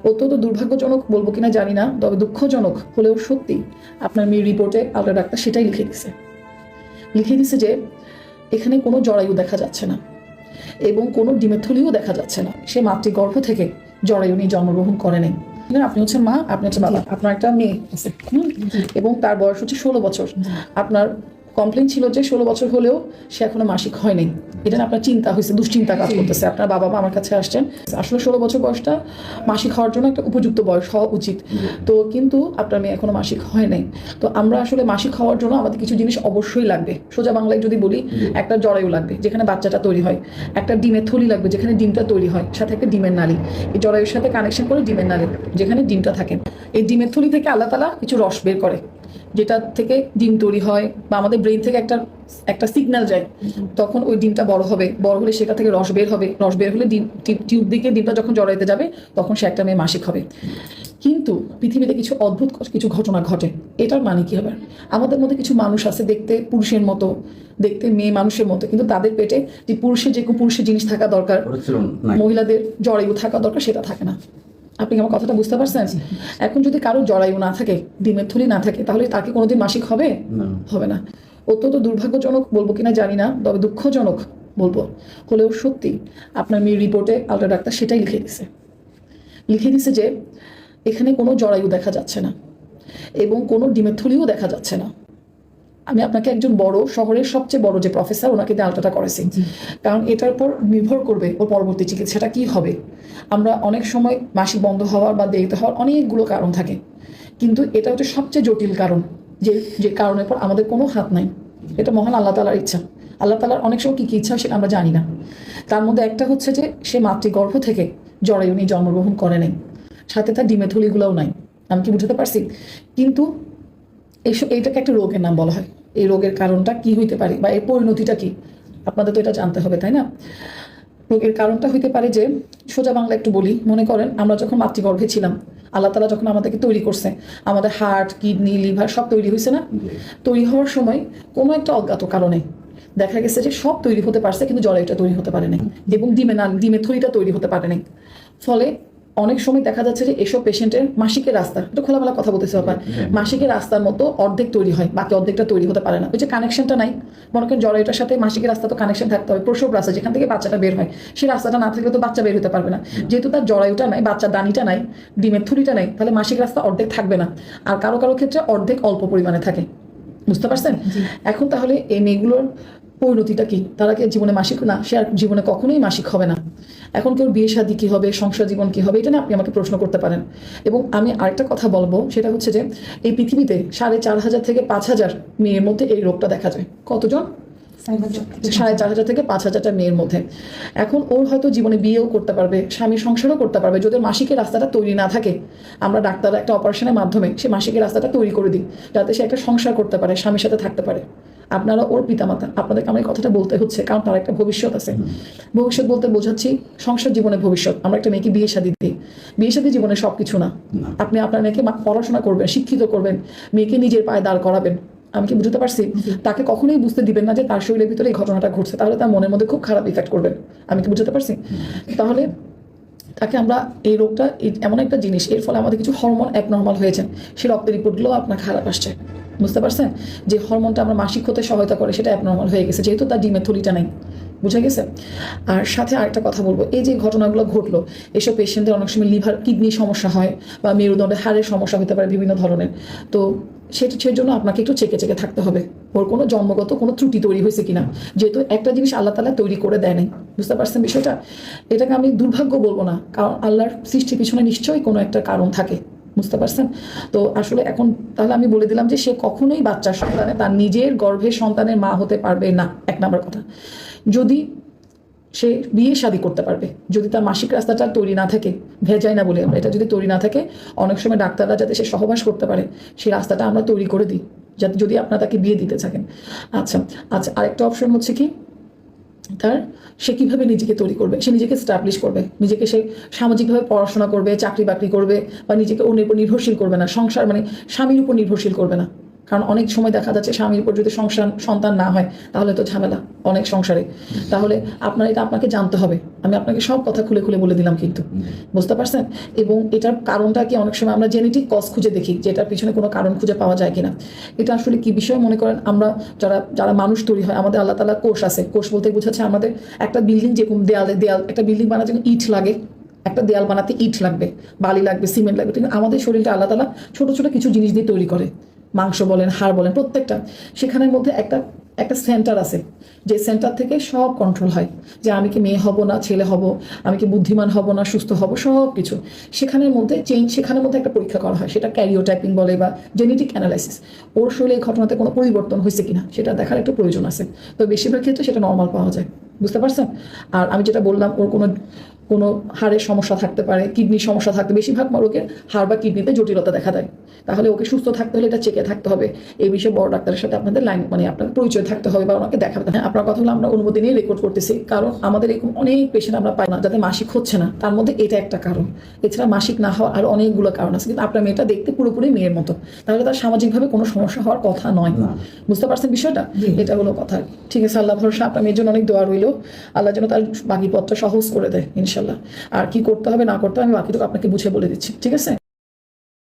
অত্যন্ত দুর্ভাগ্যজনক বলবো কিনা জানি না, তবে দুঃখজনক হলেও সত্যি আপনার মেয়ের রিপোর্টে আলট্রা ডাক্তার সেটাই লিখে দিছে যে এখানে কোনো জরায়ু দেখা যাচ্ছে না এবং কোনো ডিমের থলিও দেখা যাচ্ছে না। সে মাতৃগর্ভ থেকে জরায়ু নিয়ে জন্মগ্রহণ করে নাই। আপনি হচ্ছেন মা, আপনি হচ্ছেন বাবা, আপনার একটা মেয়ে আছে এবং তার বয়স হচ্ছে 16 বছর। আপনার কমপ্লেন ছিল যে 16 বছর হলেও সে এখনো মাসিক হয়নি। এটা আপনার চিন্তা হয়েছে, দুশ্চিন্তা কাজ করতেছে। আপনার বাবা মা আমার কাছে আসছেন, আসলে 16 বছর বয়সটা মাসিক হওয়ার জন্য একটা উপযুক্ত বয়স হওয়া উচিত। তো কিন্তু আপনার মেয়ে এখনো মাসিক হয় নাই। তো আমরা আসলে মাসিক হওয়ার জন্য আমাদের কিছু জিনিস অবশ্যই লাগবে। সোজা বাংলায় যদি বলি, একটা জরায়ু লাগবে যেখানে বাচ্চাটা তৈরি হয়, একটা ডিমের থলি লাগবে যেখানে ডিমটা তৈরি হয়, সাথে একটা ডিমের নালী, এই জরায়ুর সাথে কানেকশন করে ডিমের নালী যেখানে ডিমটা থাকে। এই ডিমের থলি থেকে আল্লাহ তাআলা কিছু রস বের করে, যেটা থেকে ডিম তৈরি হয় বা আমাদের ব্রেন থেকে একটা সিগন্যাল যায়। তখন ওই ডিমটা বড় হবে, বড় হলে সেটা থেকে রস বের হবে, রস বের হলে টিউব দিকে ডিমটা যখন জড়াইতে যাবে তখন সে একটা মেয়ে মাসিক হবে। কিন্তু পৃথিবীতে কিছু অদ্ভুত কিছু ঘটনা ঘটে। এটার মানে কি হবে, আমাদের মধ্যে কিছু মানুষ আছে দেখতে পুরুষের মতো, দেখতে মেয়ে মানুষের মতো, কিন্তু তাদের পেটে যে পুরুষের জিনিস থাকা দরকার, মহিলাদের জরায়ু থাকা দরকার, সেটা থাকে না। আপনি আমার কথাটা বুঝতে পারছেন? এখন যদি কারো জরায়ু না থাকে, ডিমের থলি না থাকে, তাহলে তাকে কোনোদিন মাসিক হবে না। অত্যন্ত দুর্ভাগ্যজনক বলবো কিনা জানি না, তবে দুঃখজনক বলবো হলেও সত্যি আপনার মেয়ের রিপোর্টে আলট্রা ডাক্তার সেটাই লিখে দিছে যে এখানে কোনো জরায়ু দেখা যাচ্ছে না এবং কোনো ডিমের থলিও দেখা যাচ্ছে না। আমি আপনাকে একজন বড় শহরের সবচেয়ে বড় যে প্রফেসর, ওনাকে দিয়ে আলট্রাটা করেছি, কারণ এটার উপর নির্ভর করবে ওর পরবর্তী চিকিৎসাটা কি হবে। আমরা অনেক সময় মাসিক বন্ধ হওয়ার বা দেরিতে হওয়ার অনেকগুলো কারণ থাকে, কিন্তু এটা হচ্ছে সবচেয়ে জটিল কারণ, যে কারণের পর আমাদের কোনো হাত নাই। এটা মহান আল্লাহ তাআলার ইচ্ছা। আল্লাহ তাআলার অনেক সময় কি ইচ্ছা সেটা আমরা জানি না। তার মধ্যে একটা হচ্ছে যে সে মাতৃগর্ভ থেকে জরায়ু নিয়ে জন্মগ্রহণ করে নাই, সাথে তার ডিমের থলিগুলোও নাই। আমি কি বুঝতে পারছি? কিন্তু এইটাকে একটা রোগের নাম বলা হয়। এই রোগের কারণটা কি হইতে পারে বা এর পরিণতিটা কি, আপনাদের তো এটা জানতে হবে, তাই না? রোগের কারণটা হইতে পারে যে, সোজা বাংলা একটু বলি, মনে করেন আমরা যখন মাতৃগর্ভে ছিলাম, আল্লাহ তাআলা যখন আমাদেরকে তৈরি করছে, আমাদের হার্ট, কিডনি, লিভার সব তৈরি হয়েছে না? তৈরি হওয়ার সময় কোনো একটা অজ্ঞাত কারণে দেখা গেছে যে সব তৈরি হতে পারছে, কিন্তু জরায়ুটা তৈরি হতে পারে নাই এবং ডিমের থলিটা তৈরি হতে পারে নাই। ফলে অনেক সময় দেখা যাচ্ছে যে এসব পেশেন্টের মাসিকের রাস্তা, এটা খোলামেলা কথা বলতেছে ব্যাপার, মাসিকের রাস্তার মতো অর্ধেক তৈরি হয়, বাকি অর্ধেকটা তৈরি হতে পারে না। ওই যে কানেকশনটা নাই, মনে করেন জরায়ুটার সাথে মাসিকের রাস্তা তো কানেকশন থাকতে হবে, প্রসব রাস্তা যেখান থেকে বাচ্চাটা বের হয়, সেই রাস্তাটা না থাকলে তো বাচ্চা বের হতে পারবে না। যেহেতু তার জরায়ুটা নাই, বাচ্চার দানিটা নাই, ডিমের থলিটা নাই, তাহলে মাসিক রাস্তা অর্ধেক থাকবে না। আর কারো কারো ক্ষেত্রে অর্ধেক অল্প পরিমাণে থাকে। বুঝতে পারছেন? এখন তাহলে এই মেয়েগুলোর পরিণতিটা কি? তারা কি জীবনে মাসিক না? সে আর জীবনে কখনোই মাসিক হবে না। এখন কেউ বিয়ে শাদী কী হবে, সংসার জীবন কী হবে, এটা নিয়ে আপনি আমাকে প্রশ্ন করতে পারেন। এবং আমি আরেকটা কথা বলবো, সেটা হচ্ছে যে এই পৃথিবীতে 4,500 থেকে 5,000 মেয়ের মধ্যে এই রোগটা দেখা যায়। কতজন? 4,500 থেকে 5,000টা মেয়ের মধ্যে। এখন ওর হয়তো জীবনে বিয়েও করতে পারবে, স্বামী সংসারও করতে পারবে, যদি মাসিকের রাস্তাটা তৈরি না থাকে। আমরা ডাক্তাররা একটা অপারেশনের মাধ্যমে সে মাসিকের রাস্তাটা তৈরি করে দিই, যাতে সে একটা সংসার করতে পারে, স্বামীর সাথে থাকতে পারে। আপনারা ওর পিতামাতা, আপনাদেরকে আমার কথাটা বলতে হচ্ছে, কারণ তার একটা ভবিষ্যৎ আছে। ভবিষ্যৎ বলতে বোঝাচ্ছি সংসার জীবনে ভবিষ্যৎ। আমরা একটা মেয়েকে বিয়ে শাদী দিই, বিয়ে শাদী জীবনে সব কিছু না। আপনি আপনার মেয়েকে পড়াশোনা করবেন, শিক্ষিত করবেন, মেয়েকে নিজের পায়ে দাঁড় করাবেন। আমি কি বুঝতে পারছি? তাকে কখনোই বুঝতে দিবেন না যে তার শরীরের ভিতরে এই ঘটনাটা ঘটছে, তাহলে তার মনের মধ্যে খুব খারাপ ইফেক্ট করবেন। আমি কি বুঝতে পারছি? তাহলে তাকে আমরা এই রোগটা এমন একটা জিনিস, এর ফলে আমাদের কিছু হরমোন অ্যাবনর্মাল হয়েছে, সেই রক্তের রিপোর্টগুলো আপনার খারাপ আসছে। বুঝতে পারছেন? যে হরমোনটা আমরা মাসিক হতে সহায়তা করে সেটা অ্যাবনর্মাল হয়ে গেছে, যেহেতু তার ডিমের থলিটা নেই। বুঝা গেছে? আর সাথে আরেকটা কথা বলবো, এই যে ঘটনাগুলো ঘটলো, এসব পেশেন্টদের অনেক সময় লিভার, কিডনি সমস্যা হয় বা মেরুদণ্ডের হাড়ের সমস্যা হতে পারে বিভিন্ন ধরনের। তো সেটার জন্য আপনাকে একটু চেকে থাকতে হবে ওর কোনো জন্মগত কোনো ত্রুটি তৈরি হয়েছে কিনা, যেহেতু একটা জিনিস আল্লাহ তাআলা তৈরি করে দেয় নাই। বুঝতে পারছেন বিষয়টা? এটাকে আমি দুর্ভাগ্য বলবো না, কারণ আল্লাহর সৃষ্টির পিছনে নিশ্চয়ই কোনো একটা কারণ থাকে। বুঝতে পারছেন? তো আসলে এখন তাহলে আমি বলে দিলাম যে সে কখনোই বাচ্চার সন্তানে, তার নিজের গর্ভের সন্তানের মা হতে পারবে না। 1 নম্বর কথা। যদি সে বিয়ে শাদী করতে পারবে, যদি তার মাসিক রাস্তাটা তৈরি না থাকে, ভেজায় না বলে আমরা, এটা যদি তৈরি না থাকে, অনেক সময় ডাক্তাররা যাতে সে সহবাস করতে পারে সেই রাস্তাটা আমরা তৈরি করে দিই, যাতে যদি আপনারা তাকে বিয়ে দিতে থাকেন। আচ্ছা, আরেকটা অপশন হচ্ছে কি, সে কীভাবে নিজেকে তৈরি করবে, সে নিজেকে স্টাবলিশ করবে, নিজেকে সে সামাজিকভাবে পড়াশোনা করবে, চাকরি বাকরি করবে, বা নিজেকে অন্যের উপর নির্ভরশীল করবে না, সংসার মানে স্বামীর উপর নির্ভরশীল করবে না। কারণ অনেক সময় দেখা যাচ্ছে স্বামীর উপর যদি সন্তান না হয় তাহলে তো ঝামেলা অনেক সংসারে। তাহলে আপনার এটা আপনাকে জানতে হবে। আমি আপনাকে সব কথা খুলে খুলে বলে দিলাম কিন্তু, বুঝতে পারছেন? এবং এটার কারণটা কি অনেক সময় আমরা জেনেটিক কজ খুঁজে দেখি যে এটার পিছনে কোনো কারণ খুঁজে পাওয়া যায় কিনা। এটা আসলে কি বিষয় মনে করেন, আমরা যারা মানুষ তৈরি হয় আমাদের আল্লাহ তাআলা কোষ আছে। কোষ বলতে বোঝাচ্ছে আমাদের একটা বিল্ডিং যেরকম দেয়াল একটা বিল্ডিং বানাতে যেমন ইট লাগে, একটা দেয়াল বানাতে ইট লাগবে, বালি লাগবে, সিমেন্ট লাগবে, কিন্তু আমাদের শরীরটা আল্লাহ তাআলা ছোট ছোট কিছু জিনিস দিয়ে তৈরি করে। মাংস বলেন, হাড় বলেন, প্রত্যেকটা সেখানের মধ্যে একটা সেন্টার আছে, যে সেন্টার থেকে সব কন্ট্রোল হয়, যে আমি কি মেয়ে হব না ছেলে হব, আমি কি বুদ্ধিমান হব না সুস্থ হব, সব কিছু সেখানের মধ্যে সেখানের মধ্যে একটা পরীক্ষা করা হয়, সেটা ক্যারিওটাইপিং বলে বা জেনেটিক অ্যানালাইসিস। ওর শরীরে এই ঘটনাতে কোনো পরিবর্তন হয়েছে কিনা সেটা দেখার একটু প্রয়োজন আছে। তো বেশিরভাগ ক্ষেত্রে সেটা নর্মাল পাওয়া যায়, বুঝতে পারছেন? আর আমি যেটা বললাম, ওর কোনো হাড়ের সমস্যা থাকতে পারে, কিডনির সমস্যা থাকতে, বেশিরভাগ রোগের হাড় বা কিডনিতে জটিলতা দেখা দেয়। তাহলে ওকে সুস্থ থাকতে হলে এটা চেকে থাকতে হবে। এই বিষয়ে বড় ডাক্তারের সাথে আপনাদের আপনার পরিচয় থাকতে হবে বা ওনাকে দেখাতে হবে। আপনার কথাগুলো আমরা অনুমতি নিয়ে রেকর্ড করতেছি, কারণ আমাদের এরকম অনেক পেশেন্ট আমরা পাই না যাতে মাসিক হচ্ছে না, তার মধ্যে এটা একটা কারণ। এছাড়া মাসিক না হওয়ার আরো অনেকগুলো কারণ আছে, কিন্তু আপনার মেয়েটা দেখতে পুরোপুরি মেয়ের মতো, তাহলে তার সামাজিকভাবে কোনো সমস্যা হওয়ার কথা নয়। বুঝতে পারছেন বিষয়টা? এটা হলো কথা। ঠিক আছে, আল্লাহ ভরসা। আপনার মেয়ের জন্য অনেক দোয়া রইল, আল্লাহ যেন তার বাকি পথটা সহজ করে দেয় ইনশাল্লাহ। আর কি করতে হবে না করতে হবে আমি বাকিটুকু আপনাকে বুঝে বলে দিচ্ছি, ঠিক আছে?